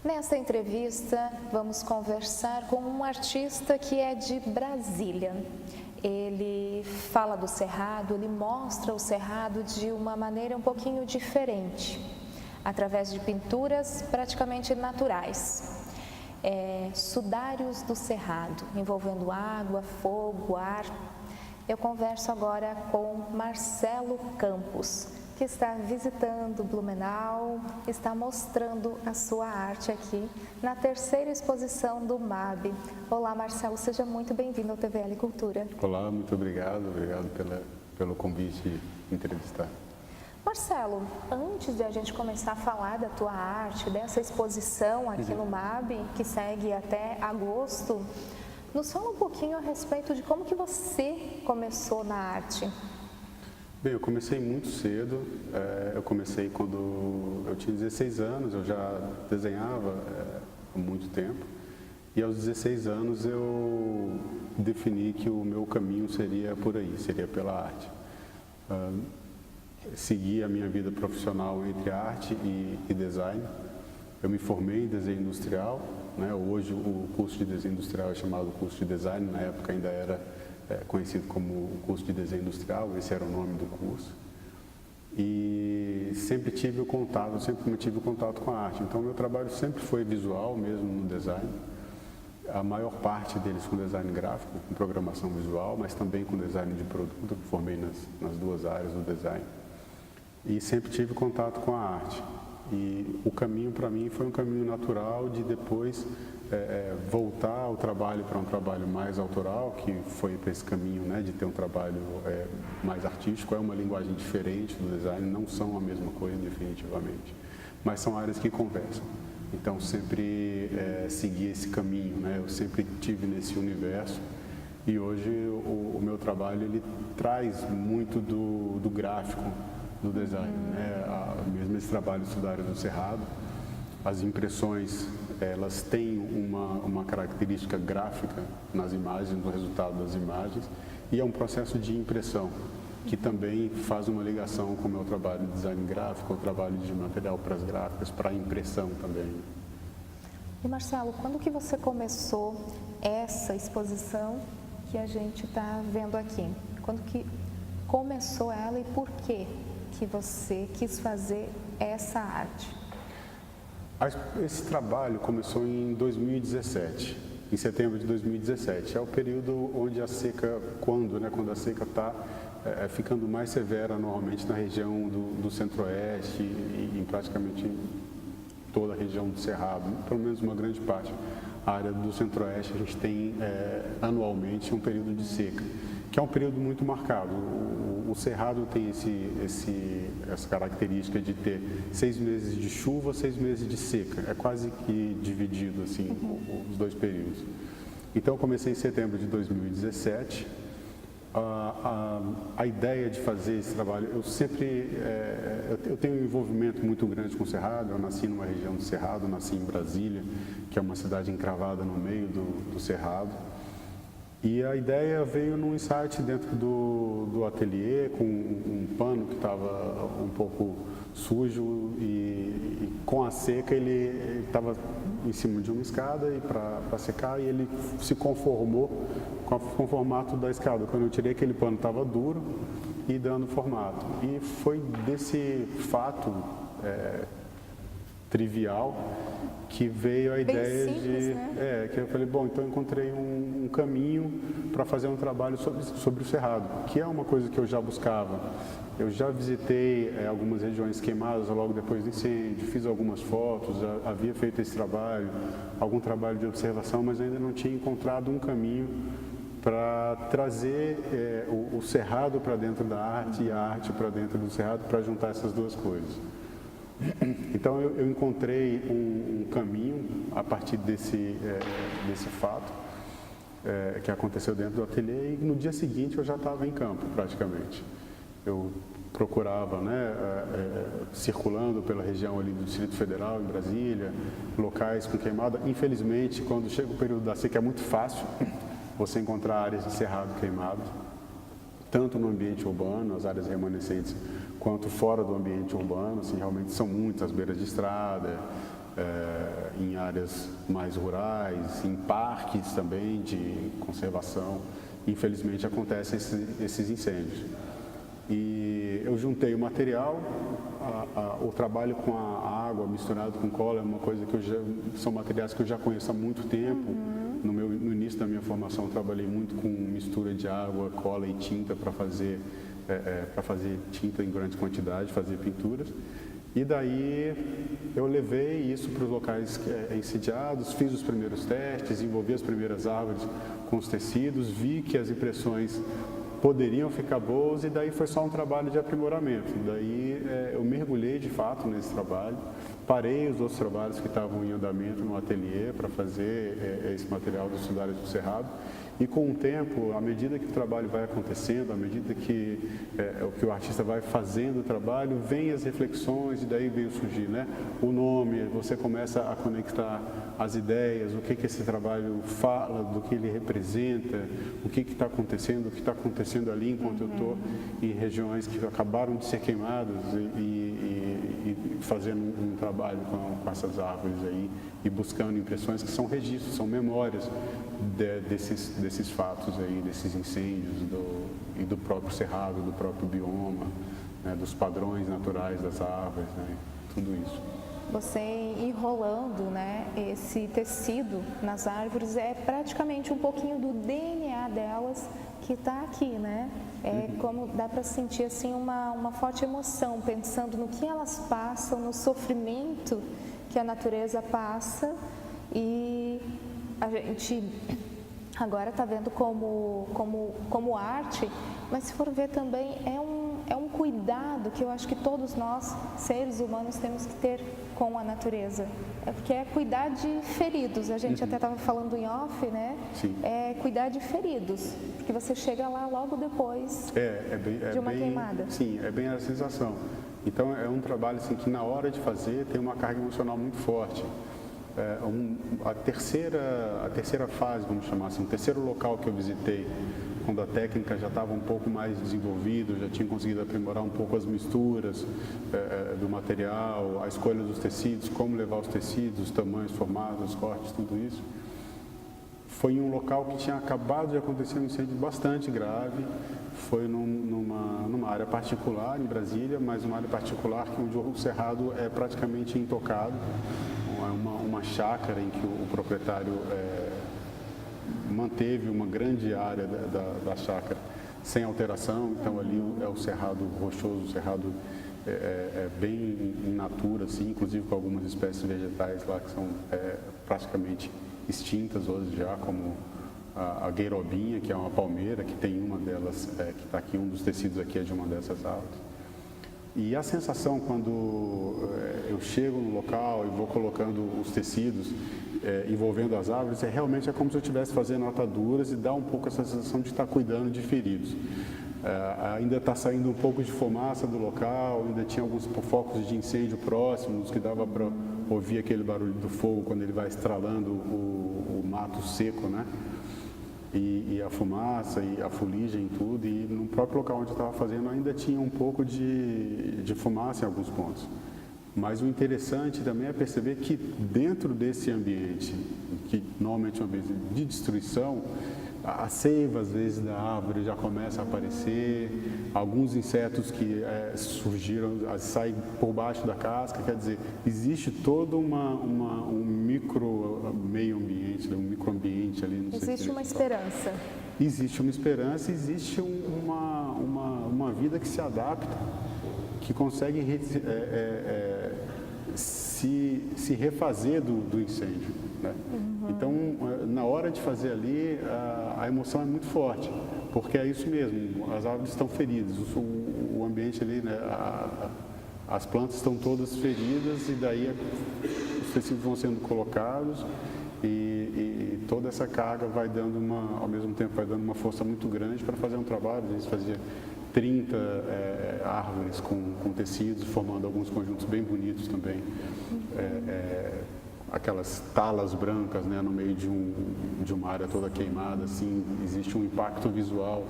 Nesta entrevista, vamos conversar com um artista que é de Brasília. Ele fala do Cerrado, ele mostra o Cerrado de uma maneira um pouquinho diferente, através de pinturas praticamente naturais. Sudários do Cerrado, envolvendo água, fogo, ar. Eu converso agora com Marcelo Campos, que está visitando Blumenau, está mostrando a sua arte aqui na terceira exposição do MAB. Olá, Marcelo, seja muito bem-vindo ao TVL Cultura. Olá, muito obrigado pelo convite de entrevistar. Marcelo, antes de a gente começar a falar da tua arte, dessa exposição aqui no MAB, que segue até agosto, nos fala um pouquinho a respeito de como que você começou na arte. Bem, eu comecei muito cedo, eu comecei quando eu tinha 16 anos, eu já desenhava há muito tempo, e aos 16 anos eu defini que o meu caminho seria por aí, seria pela arte. Segui a minha vida profissional entre arte e design. Eu me formei em desenho industrial, né? Hoje o curso de desenho industrial é chamado curso de design, na época ainda era conhecido como curso de desenho industrial, esse era o nome do curso. E sempre mantive o contato com a arte. Então meu trabalho sempre foi visual, mesmo no design. A maior parte deles com design gráfico, com programação visual, mas também com design de produto, que formei nas duas áreas do design. E sempre tive contato com a arte. E o caminho para mim foi um caminho natural de depois voltar ao trabalho para um trabalho mais autoral, que foi para esse caminho, né, de ter um trabalho mais artístico. É uma linguagem diferente do design, não são a mesma coisa definitivamente, mas são áreas que conversam. Então sempre segui esse caminho, né? Eu sempre tive nesse universo e hoje o meu trabalho ele traz muito do gráfico, do design, né? Mesmo esse trabalho de Sudários do Cerrado, as impressões elas têm uma característica gráfica nas imagens, no resultado das imagens, e é um processo de impressão que também faz uma ligação com o meu trabalho de design gráfico, o trabalho de material para as gráficas, para a impressão também. E Marcelo, quando que você começou essa exposição que a gente está vendo aqui? Quando que começou ela e por que você quis fazer essa arte? Esse trabalho começou em 2017, em setembro de 2017. É o período onde a seca, quando a seca está ficando mais severa normalmente na região do Centro-Oeste e em praticamente toda a região do Cerrado, pelo menos uma grande parte. A área do Centro-Oeste a gente tem anualmente um período de seca, que é um período muito marcado. O Cerrado tem essa característica de ter 6 meses de chuva, 6 meses de seca. É quase que dividido assim, os dois períodos. Então eu comecei em setembro de 2017. A ideia de fazer esse trabalho, eu tenho um envolvimento muito grande com o Cerrado. Eu nasci numa região do Cerrado, nasci em Brasília, que é uma cidade encravada no meio do Cerrado. E a ideia veio num insight dentro do ateliê, com um pano que estava um pouco sujo e com a seca ele estava em cima de uma escada e para secar, e ele se conformou com o formato da escada. Quando eu tirei aquele pano estava duro e dando formato. E foi desse fato trivial que veio a ideia simples, né? que eu falei, bom, então eu encontrei um caminho para fazer um trabalho sobre o Cerrado, que é uma coisa que eu já buscava. Eu já visitei algumas regiões queimadas logo depois do incêndio, fiz algumas fotos, já havia feito esse trabalho, algum trabalho de observação, mas ainda não tinha encontrado um caminho para trazer o Cerrado para dentro da arte e a arte para dentro do Cerrado, para juntar essas duas coisas. Então eu encontrei um caminho a partir desse fato que aconteceu dentro do ateliê, e no dia seguinte eu já estava em campo praticamente. Eu procurava, circulando pela região ali do Distrito Federal, em Brasília, locais com queimada. Infelizmente, quando chega o período da seca é muito fácil você encontrar áreas de cerrado queimado, tanto no ambiente urbano, as áreas remanescentes, quanto fora do ambiente urbano. Assim, realmente são muitas, beiras de estrada, em áreas mais rurais, em parques também de conservação. Infelizmente acontecem esses incêndios. E eu juntei o material, o trabalho com a água misturado com cola é uma coisa que são materiais que eu já conheço há muito tempo. No início da minha formação eu trabalhei muito com mistura de água, cola e tinta para fazer tinta em grande quantidade, fazer pinturas. E daí eu levei isso para os locais incendiados, fiz os primeiros testes, envolvi as primeiras árvores com os tecidos, vi que as impressões poderiam ficar boas e daí foi só um trabalho de aprimoramento. Daí eu mergulhei de fato nesse trabalho, parei os outros trabalhos que estavam em andamento no ateliê para fazer esse material do Sudário do Cerrado. E com o tempo, à medida que o trabalho vai acontecendo, à medida que o artista vai fazendo o trabalho, vem as reflexões e daí veio surgir, né? O nome, você começa a conectar as ideias, o que esse trabalho fala, do que ele representa, o que está acontecendo, o que está acontecendo ali enquanto eu estou em regiões que acabaram de ser queimadas e fazendo um trabalho com essas árvores aí e buscando impressões que são registros, são memórias desses fatos aí, desses incêndios e do próprio cerrado, do próprio bioma, né, dos padrões naturais das árvores, né, tudo isso. Você enrolando, né, esse tecido nas árvores é praticamente um pouquinho do DNA delas que está aqui, né? Como dá para sentir assim uma forte emoção pensando no que elas passam, no sofrimento que a natureza passa, e a gente agora está vendo como arte, mas se for ver também é um cuidado que eu acho que todos nós, seres humanos, temos que ter com a natureza. Porque é cuidar de feridos, a gente até estava falando em off, né? Sim. É cuidar de feridos, porque você chega lá logo depois de uma queimada. Sim, é bem a sensação. Então é um trabalho assim, que na hora de fazer tem uma carga emocional muito forte. A terceira fase, vamos chamar assim, o terceiro local que eu visitei, quando a técnica já estava um pouco mais desenvolvida, já tinha conseguido aprimorar um pouco as misturas do material, a escolha dos tecidos, como levar os tecidos, os tamanhos, formatos, os cortes, tudo isso. Foi em um local que tinha acabado de acontecer um incêndio bastante grave, foi numa área particular em Brasília, mas uma área particular onde o cerrado é praticamente intocado, uma chácara em que o proprietário manteve uma grande área da chácara sem alteração, então ali é o cerrado rochoso, o cerrado bem in natura, assim, inclusive com algumas espécies vegetais lá que são praticamente extintas hoje já, como a gueirobinha, que é uma palmeira, que tem uma delas, que está aqui, um dos tecidos aqui é de uma dessas árvores. E a sensação quando eu chego no local e vou colocando os tecidos, envolvendo as árvores, realmente é como se eu estivesse fazendo ataduras e dá um pouco essa sensação de estar cuidando de feridos. Ainda está saindo um pouco de fumaça do local, ainda tinha alguns focos de incêndio próximos que dava para ouvir aquele barulho do fogo quando ele vai estralando o mato seco, né? E a fumaça e a fuligem e tudo, e no próprio local onde eu estava fazendo ainda tinha um pouco de fumaça em alguns pontos. Mas o interessante também é perceber que dentro desse ambiente, que normalmente é um ambiente de destruição, a seiva, às vezes, da árvore já começa a aparecer, alguns insetos que surgiram, saem por baixo da casca, quer dizer, existe todo um micro meio ambiente, um microambiente ali. Não sei existe uma esperança. Existe uma esperança, existe uma vida que se adapta, que consegue se refazer do incêndio, né? Então, na hora de fazer ali, a emoção é muito forte, porque é isso mesmo, as árvores estão feridas, o ambiente ali, né, as plantas estão todas feridas e daí os tecidos vão sendo colocados e toda essa carga vai dando ao mesmo tempo vai dando uma força muito grande para fazer um trabalho. A gente fazia 30 árvores com tecidos, formando alguns conjuntos bem bonitos também. Aquelas talas brancas, né, no meio de uma área toda queimada, assim, existe um impacto visual,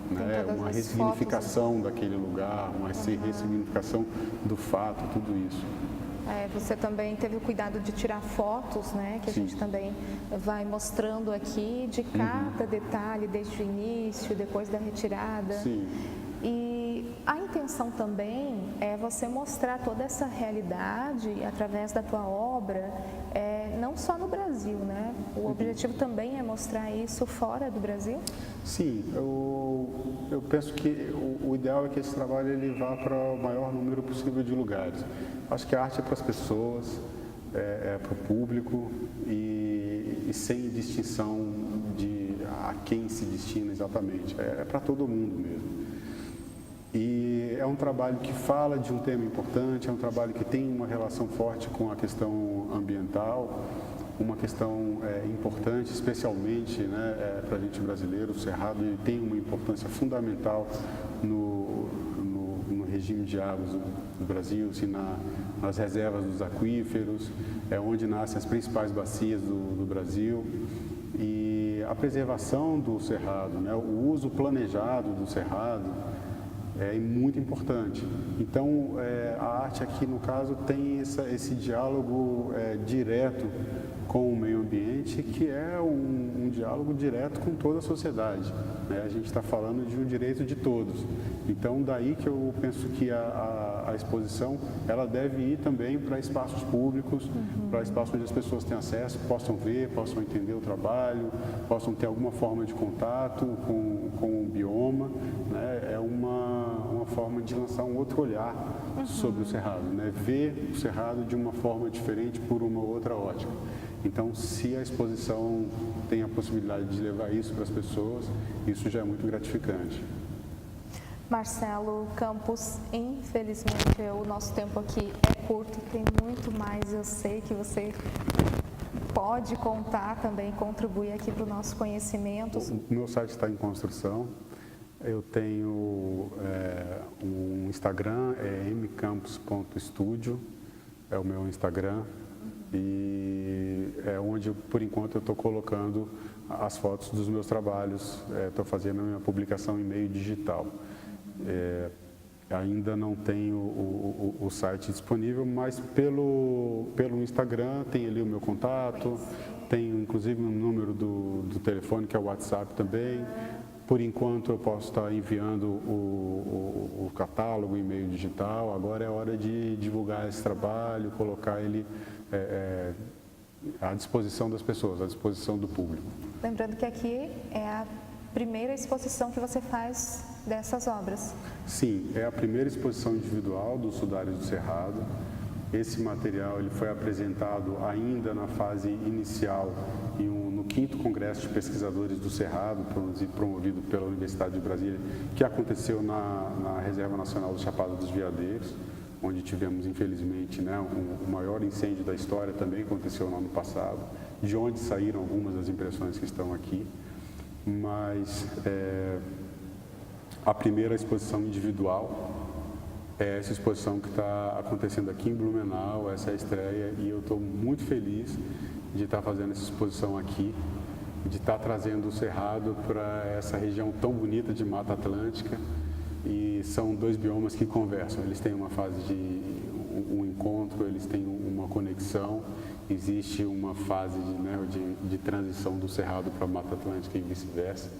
né, uma ressignificação daquele lugar, uma ressignificação do fato, tudo isso. Você também teve o cuidado de tirar fotos, né? Que a Sim. gente também vai mostrando aqui de cada detalhe, desde o início, depois da retirada. Sim. E a intenção também é você mostrar toda essa realidade através da tua obra, não só no Brasil, né? O objetivo também é mostrar isso fora do Brasil? Sim, eu penso que o ideal é que esse trabalho ele vá para o maior número possível de lugares. Acho que a arte é para as pessoas, é para o público e sem distinção de a quem se destina exatamente. É para todo mundo mesmo. E é um trabalho que fala de um tema importante, é um trabalho que tem uma relação forte com a questão ambiental, uma questão importante, especialmente, né, para a gente brasileiro. O Cerrado ele tem uma importância fundamental no regime de águas do Brasil, assim, nas reservas dos aquíferos, é onde nascem as principais bacias do Brasil. E a preservação do Cerrado, né, o uso planejado do Cerrado, é muito importante. Então, a arte aqui, no caso, tem esse diálogo direto com o meio ambiente, que é um diálogo direto com toda a sociedade, né? A gente está falando de um direito de todos. Então, daí que eu penso que a exposição ela deve ir também para espaços públicos, para espaços onde as pessoas têm acesso, possam ver, possam entender o trabalho, possam ter alguma forma de contato com o bioma, né? É uma forma de lançar um outro olhar sobre o Cerrado, né? Ver o Cerrado de uma forma diferente por uma outra ótica. Então, se a exposição tem a possibilidade de levar isso para as pessoas, isso já é muito gratificante. Marcelo Campos, infelizmente o nosso tempo aqui é curto, tem muito mais, eu sei que você pode contar também, contribuir aqui para o nosso conhecimento. O meu site está em construção, eu tenho um Instagram, mcampos.studio, é o meu Instagram, e é onde, por enquanto, eu estou colocando as fotos dos meus trabalhos, estou fazendo a minha publicação em meio digital. Ainda não tenho o site disponível, mas pelo Instagram tem ali o meu contato, tenho inclusive um número do telefone, que é o WhatsApp também. Por enquanto eu posso estar enviando o catálogo em meio digital, agora é hora de divulgar esse trabalho, colocar ele à disposição das pessoas, à disposição do público. Lembrando que aqui é a primeira exposição que você faz dessas obras. Sim, é a primeira exposição individual dos Sudários do Cerrado. Esse material ele foi apresentado ainda na fase inicial no 5º Congresso de Pesquisadores do Cerrado, promovido pela Universidade de Brasília, que aconteceu na Reserva Nacional do Chapada dos Veadeiros, onde tivemos, infelizmente, né, o maior incêndio da história, também aconteceu no ano passado, de onde saíram algumas das impressões que estão aqui. Mas a primeira exposição individual é essa exposição que está acontecendo aqui em Blumenau, essa é a estreia, e eu estou muito feliz de estar fazendo essa exposição aqui, de estar trazendo o Cerrado para essa região tão bonita de Mata Atlântica. E são dois biomas que conversam, eles têm uma fase de um encontro, eles têm uma conexão, existe uma fase de transição do Cerrado para a Mata Atlântica e vice-versa.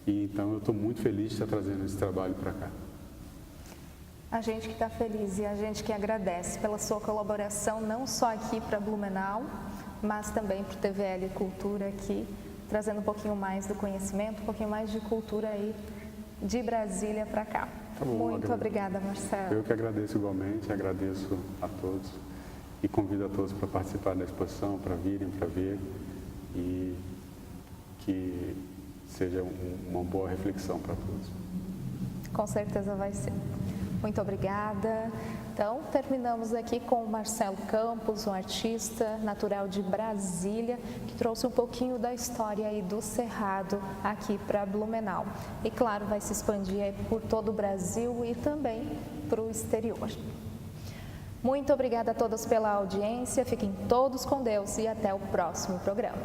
E então eu estou muito feliz de estar trazendo esse trabalho para cá. A gente que está feliz e a gente que agradece pela sua colaboração, não só aqui para Blumenau, mas também para o TVL Cultura aqui, trazendo um pouquinho mais do conhecimento, um pouquinho mais de cultura aí de Brasília para cá. Tá bom, muito obrigada, Marcelo. Eu que agradeço igualmente, agradeço a todos e convido a todos para participar da exposição, para virem, para ver, e que seja uma boa reflexão para todos. Com certeza vai ser. Muito obrigada. Então, terminamos aqui com o Marcelo Campos, um artista natural de Brasília, que trouxe um pouquinho da história aí do Cerrado aqui para Blumenau. E claro, vai se expandir aí por todo o Brasil e também para o exterior. Muito obrigada a todos pela audiência, fiquem todos com Deus e até o próximo programa.